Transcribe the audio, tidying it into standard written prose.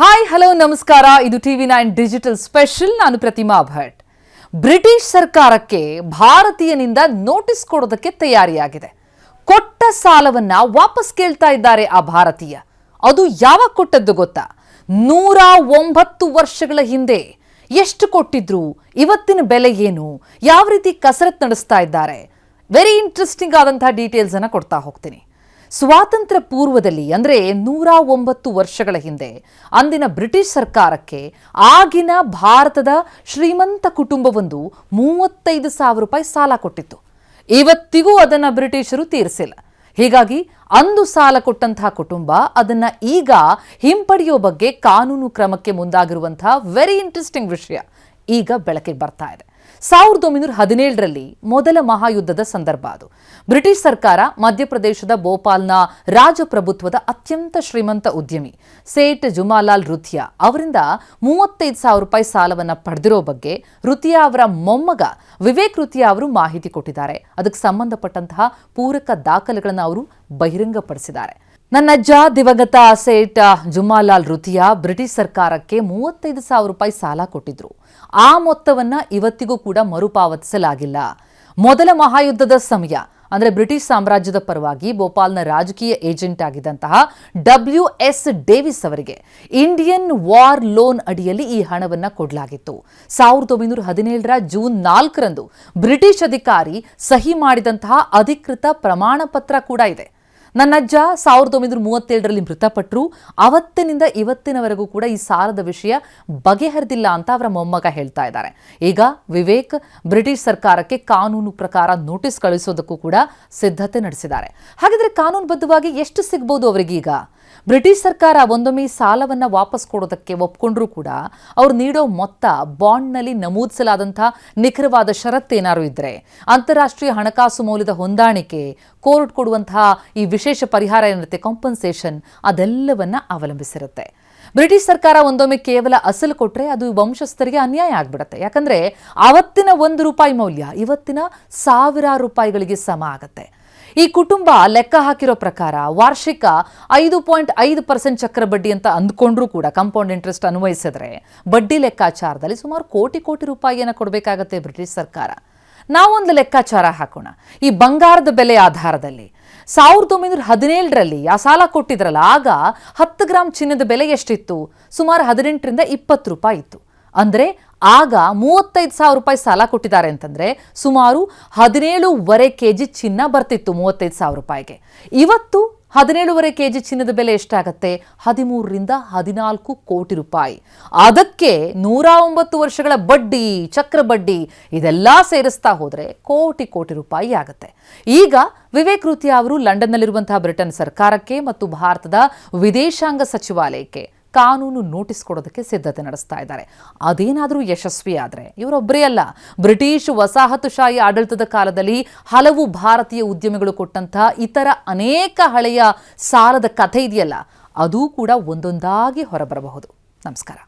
Hi hello ನಮಸ್ಕಾರ. ಇದು ಟಿವಿ9 digital special. ನಾನು ಪ್ರತಿಮಾ ಭಟ್. ಬ್ರಿಟಿಷ್ ಸರ್ಕಾರಕ್ಕೆ ಭಾರತೀಯನಿಂದ ನೋಟಿಸ್ ಕೊಡೋದಕ್ಕೆ ತಯಾರಿಯಾಗಿದೆ. ಕೊಟ್ಟ ಸಾಲವನ್ನ ವಾಪಸ್ ಕೇಳ್ತಾ ಇದ್ದಾರೆ ಆ ಭಾರತೀಯ. ಅದು ಯಾವಾಗ ಕೊಟ್ಟದ್ದು ಗೊತ್ತಾ? 109 ವರ್ಷಗಳ ಹಿಂದೆ. ಎಷ್ಟು ಕೊಟ್ಟಿದ್ರು, ಇವತ್ತಿನ ಬೆಲೆ ಏನು, ಯಾವ ರೀತಿ ಕಸರತ್ತು ನಡೆಸ್ತಾ ಇದ್ದಾರೆ, ವೆರಿ ಇಂಟ್ರೆಸ್ಟಿಂಗ್ ಆದಂತಹ ಡೀಟೇಲ್ಸ್ ಅನ್ನ ಕೊಡ್ತಾ ಹೋಗ್ತೀನಿ. ಸ್ವಾತಂತ್ರ್ಯ ಪೂರ್ವದಲ್ಲಿ ಅಂದರೆ 109 ವರ್ಷಗಳ ಹಿಂದೆ ಅಂದಿನ ಬ್ರಿಟಿಷ್ ಸರ್ಕಾರಕ್ಕೆ ಆಗಿನ ಭಾರತದ ಶ್ರೀಮಂತ ಕುಟುಂಬವೊಂದು 35,000 ರೂಪಾಯಿ ಸಾಲ ಕೊಟ್ಟಿತ್ತು. ಇವತ್ತಿಗೂ ಅದನ್ನು ಬ್ರಿಟಿಷರು ತೀರಿಸಿಲ್ಲ. ಹೀಗಾಗಿ ಅಂದು ಸಾಲ ಕೊಟ್ಟಂತಹ ಕುಟುಂಬ ಅದನ್ನ ಈಗ ಹಿಂಪಡೆಯೋ ಬಗ್ಗೆ ಕಾನೂನು ಕ್ರಮಕ್ಕೆ ಮುಂದಾಗಿರುವಂತಹ ವೆರಿ ಇಂಟ್ರೆಸ್ಟಿಂಗ್ ವಿಷಯ ಈಗ ಬೆಳಕಿಗೆ ಬರ್ತಾ ಇದೆ. 1917ರಲ್ಲಿ ಮೊದಲ ಮಹಾಯುದ್ಧದ ಸಂದರ್ಭ ಅದು. ಬ್ರಿಟಿಷ್ ಸರ್ಕಾರ ಮಧ್ಯಪ್ರದೇಶದ ಭೋಪಾಲ್ನ ರಾಜಪ್ರಭುತ್ವದ ಅತ್ಯಂತ ಶ್ರೀಮಂತ ಉದ್ಯಮಿ ಸೇಠ್ ಜುಮಾಲಾಲ್ ರುಥಿಯಾ ಅವರಿಂದ 35,000 ರೂಪಾಯಿ ಸಾಲವನ್ನು ಪಡೆದಿರೋ ಬಗ್ಗೆ ರುಥಿಯಾ ಅವರ ಮೊಮ್ಮಗ ವಿವೇಕ್ ರುಥಿಯಾ ಅವರು ಮಾಹಿತಿ ಕೊಟ್ಟಿದ್ದಾರೆ. ಅದಕ್ಕೆ ಸಂಬಂಧಪಟ್ಟಂತಹ ಪೂರಕ ದಾಖಲೆಗಳನ್ನು ಅವರು ಬಹಿರಂಗಪಡಿಸಿದ್ದಾರೆ. ನನ್ನ ಅಜ್ಜ ದಿವಂಗತ ಸೇಠ್ ಜುಮಾಲಾಲ್ ರುಥಿಯಾ ಬ್ರಿಟಿಷ್ ಸರ್ಕಾರಕ್ಕೆ 35,000 ರೂಪಾಯಿ ಸಾಲ ಕೊಟ್ಟಿದ್ರು. ಆ ಮೊತ್ತವನ್ನ ಇವತ್ತಿಗೂ ಕೂಡ ಮರುಪಾವತಿಸಲಾಗಿಲ್ಲ. ಮೊದಲ ಮಹಾಯುದ್ಧದ ಸಮಯ ಅಂದರೆ ಬ್ರಿಟಿಷ್ ಸಾಮ್ರಾಜ್ಯದ ಪರವಾಗಿ ಭೋಪಾಲ್ನ ರಾಜಕೀಯ ಏಜೆಂಟ್ ಆಗಿದ್ದಂತಹ WS ಡೇವಿಸ್ ಅವರಿಗೆ ಇಂಡಿಯನ್ ವಾರ್ ಲೋನ್ ಅಡಿಯಲ್ಲಿ ಈ ಹಣವನ್ನು ಕೊಡಲಾಗಿತ್ತು. 1917ರ ಜೂನ್ 4ರಂದು ಬ್ರಿಟಿಷ್ ಅಧಿಕಾರಿ ಸಹಿ ಮಾಡಿದಂತಹ ಅಧಿಕೃತ ಪ್ರಮಾಣ ಪತ್ರ ಕೂಡ ಇದೆ. ನನ್ನಜ್ಜ 1937ರಲ್ಲಿ ಮೃತಪಟ್ಟರು. ಅವತ್ತಿನಿಂದ ಇವತ್ತಿನವರೆಗೂ ಕೂಡ ಈ ಸಾಲದ ವಿಷಯ ಬಗೆಹರಿದಿಲ್ಲ ಅಂತ ಅವರ ಮೊಮ್ಮಗ ಹೇಳ್ತಾ ಇದ್ದಾರೆ. ಈಗ ವಿವೇಕ್ ಬ್ರಿಟಿಷ್ ಸರ್ಕಾರಕ್ಕೆ ಕಾನೂನು ಪ್ರಕಾರ ನೋಟಿಸ್ ಕಳಿಸೋದಕ್ಕೂ ಕೂಡ ಸಿದ್ಧತೆ ನಡೆಸಿದ್ದಾರೆ. ಹಾಗಾದ್ರೆ ಕಾನೂನುಬದ್ಧವಾಗಿ ಎಷ್ಟು ಸಿಗ್ಬೋದು ಅವರಿಗೀಗ? ಬ್ರಿಟಿಷ್ ಸರ್ಕಾರ ಒಂದೊಮ್ಮೆ ಸಾಲವನ್ನು ವಾಪಸ್ ಕೊಡೋದಕ್ಕೆ ಒಪ್ಕೊಂಡ್ರೂ ಕೂಡ ಅವ್ರು ನೀಡೋ ಮೊತ್ತ ಬಾಂಡ್ನಲ್ಲಿ ನಮೂದಿಸಲಾದಂತಹ ನಿಖರವಾದ ಷರತ್ತೇನಾರು ಇದ್ರೆ, ಅಂತಾರಾಷ್ಟ್ರೀಯ ಹಣಕಾಸು ಮೌಲ್ಯದ ಹೊಂದಾಣಿಕೆ, ಕೋರ್ಟ್ ಕೊಡುವಂತಹ ಈ ವಿಶೇಷ ಪರಿಹಾರ ಏನಿರುತ್ತೆ ಕಾಂಪನ್ಸೇಷನ್, ಅದೆಲ್ಲವನ್ನ ಅವಲಂಬಿಸಿರುತ್ತೆ. ಬ್ರಿಟಿಷ್ ಸರ್ಕಾರ ಒಂದೊಮ್ಮೆ ಕೇವಲ ಅಸಲು ಕೊಟ್ಟರೆ ಅದು ವಂಶಸ್ಥರಿಗೆ ಅನ್ಯಾಯ ಆಗ್ಬಿಡುತ್ತೆ. ಯಾಕಂದ್ರೆ ಅವತ್ತಿನ 1 ರೂಪಾಯಿ ಮೌಲ್ಯ ಇವತ್ತಿನ ಸಾವಿರಾರು ರೂಪಾಯಿಗಳಿಗೆ ಸಮ ಆಗುತ್ತೆ. ಈ ಕುಟುಂಬ ಲೆಕ್ಕ ಹಾಕಿರೋ ಪ್ರಕಾರ ವಾರ್ಷಿಕ 5.5% ಚಕ್ರ ಬಡ್ಡಿ ಅಂತ ಅಂದ್ಕೊಂಡ್ರೂ ಕೂಡ ಕಾಂಪೌಂಡ್ ಇಂಟ್ರೆಸ್ಟ್ ಅನ್ವಯಿಸಿದ್ರೆ ಬಡ್ಡಿ ಲೆಕ್ಕಾಚಾರದಲ್ಲಿ ಸುಮಾರು ಕೋಟಿ ರೂಪಾಯಿಯನ್ನು ಕೊಡಬೇಕಾಗತ್ತೆ ಬ್ರಿಟಿಷ್ ಸರ್ಕಾರ. ನಾವೊಂದು ಲೆಕ್ಕಾಚಾರ ಹಾಕೋಣ. ಈ ಬಂಗಾರದ ಬೆಲೆ ಆಧಾರದಲ್ಲಿ 1917ರಲ್ಲಿ ಆ ಸಾಲ ಕೊಟ್ಟಿದ್ರಲ್ಲ, ಆಗ 10 ಗ್ರಾಮ್ ಚಿನ್ನದ ಬೆಲೆ ಎಷ್ಟಿತ್ತು? ಸುಮಾರು 18ರಿಂದ 20 ರೂಪಾಯಿ ಇತ್ತು. ಅಂದರೆ ಆಗ 35,000 ರೂಪಾಯಿ ಸಾಲ ಕೊಟ್ಟಿದ್ದಾರೆ ಅಂತಂದ್ರೆ ಸುಮಾರು 17.5 kg ಚಿನ್ನ ಬರ್ತಿತ್ತು 35,000 ರೂಪಾಯಿಗೆ. ಇವತ್ತು 17.5 kg ಚಿನ್ನದ ಬೆಲೆ ಎಷ್ಟಾಗತ್ತೆ? 13ರಿಂದ 14 ಕೋಟಿ ರೂಪಾಯಿ. ಅದಕ್ಕೆ 109 ವರ್ಷಗಳ ಬಡ್ಡಿ, ಚಕ್ರ ಬಡ್ಡಿ ಇದೆಲ್ಲ ಸೇರಿಸ್ತಾ ಹೋದ್ರೆ ಕೋಟಿ ರೂಪಾಯಿ ಆಗುತ್ತೆ. ಈಗ ವಿವೇಕ್ ರುಥಿಯಾ ಅವರು ಲಂಡನ್ನಲ್ಲಿರುವಂತಹ ಬ್ರಿಟನ್ ಸರ್ಕಾರಕ್ಕೆ ಮತ್ತು ಭಾರತದ ವಿದೇಶಾಂಗ ಸಚಿವಾಲಯಕ್ಕೆ ಕಾನೂನು ನೋಟಿಸ್ ಕೊಡೋದಕ್ಕೆ ಸಿದ್ಧತೆ ನಡೆಸ್ತಾ ಇದ್ದಾರೆ. ಅದೇನಾದರೂ ಯಶಸ್ವಿ ಆದರೆ ಇವರೊಬ್ಬರೇ ಅಲ್ಲ, ಬ್ರಿಟಿಷ್ ವಸಾಹತುಶಾಹಿ ಆಡಳಿತದ ಕಾಲದಲ್ಲಿ ಹಲವು ಭಾರತೀಯ ಉದ್ಯಮಿಗಳು ಕೊಟ್ಟಂತಹ ಇತರ ಅನೇಕ ಹಳೆಯ ಸಾಲದ ಕಥೆ ಇದೆಯಲ್ಲ, ಅದೂ ಕೂಡ ಒಂದೊಂದಾಗಿ ಹೊರಬರಬಹುದು. ನಮಸ್ಕಾರ.